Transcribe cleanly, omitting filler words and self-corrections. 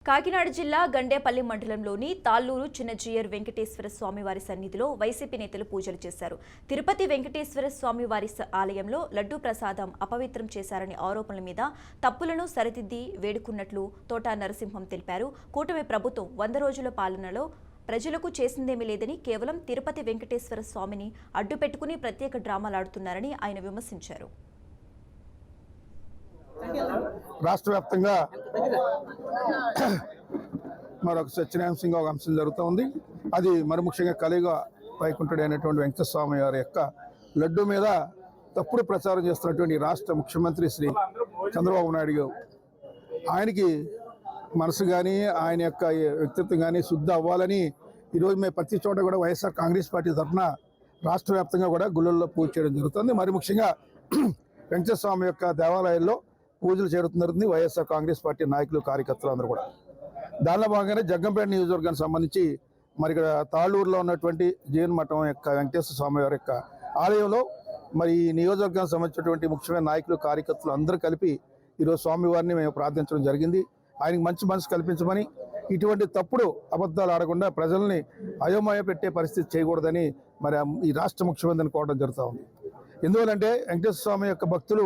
కాకినాడ జిల్లా గండేపల్లి మండలంలోని తాళ్లూరు చిన్నజీయర్ వెంకటేశ్వర స్వామివారి సన్నిధిలో వైసీపీ నేతలు పూజలు చేశారు. తిరుపతి వెంకటేశ్వర స్వామివారి ఆలయంలో లడ్డూ ప్రసాదం అపవిత్రం చేశారనే ఆరోపణల మీద తప్పులను సరిదిద్ది వేడుకున్నట్లు తోట నరసింహం తెలిపారు. కూటమి ప్రభుత్వం 100 రోజుల పాలనలో ప్రజలకు చేసిందేమీ లేదని, కేవలం తిరుపతి వెంకటేశ్వర స్వామిని అడ్డుపెట్టుకుని ప్రత్యేక డ్రామాలాడుతున్నారని ఆయన విమర్శించారు. రాష్ట్ర వ్యాప్తంగా మరొక సత్యనారాయణ ఒక అంశం జరుగుతోంది. అది మరి ముఖ్యంగా కలియుగ వైకుంఠుడైనటువంటి వెంకటేశ్వర స్వామి వారి యొక్క లడ్డు మీద తప్పుడు ప్రచారం చేస్తున్నటువంటి రాష్ట్ర ముఖ్యమంత్రి శ్రీ చంద్రబాబు నాయుడు గారు, ఆయనకి మనసు కానీ ఆయన యొక్క వ్యక్తిత్వం కానీ శుద్ధి అవ్వాలని ఈరోజు మేము ప్రతి చోట కూడా వైఎస్ఆర్ కాంగ్రెస్ పార్టీ తరఫున రాష్ట్ర వ్యాప్తంగా కూడా గుళ్ళల్లో పూజ చేయడం జరుగుతుంది. మరి ముఖ్యంగా వెంకటేశ్వర స్వామి యొక్క దేవాలయాల్లో పూజలు జరుగుతుంది. వైఎస్ఆర్ కాంగ్రెస్ పార్టీ నాయకులు, కార్యకర్తలు అందరూ కూడా దానిలో భాగంగానే జగ్గంపేట నియోజకవర్గానికి సంబంధించి మరి ఇక్కడ తాళ్ళూరులో ఉన్నటువంటి జీవన్ మఠం యొక్క వెంకటేశ్వర స్వామి వారి యొక్క ఆలయంలో మరి ఈ నియోజకవర్గానికి సంబంధించినటువంటి ముఖ్యమైన నాయకులు, కార్యకర్తలు అందరూ కలిపి ఈరోజు స్వామివారిని మేము ప్రార్థించడం జరిగింది. ఆయనకి మంచి మనసు కల్పించమని, ఇటువంటి తప్పుడు అబద్ధాలు ఆడకుండా ప్రజల్ని అయోమయ పెట్టే పరిస్థితి చేయకూడదని మరి ఈ రాష్ట్ర ముఖ్యమంత్రిని కోరడం జరుగుతూ ఉంది. ఎందువల్లంటే వెంకటేశ్వర స్వామి యొక్క భక్తులు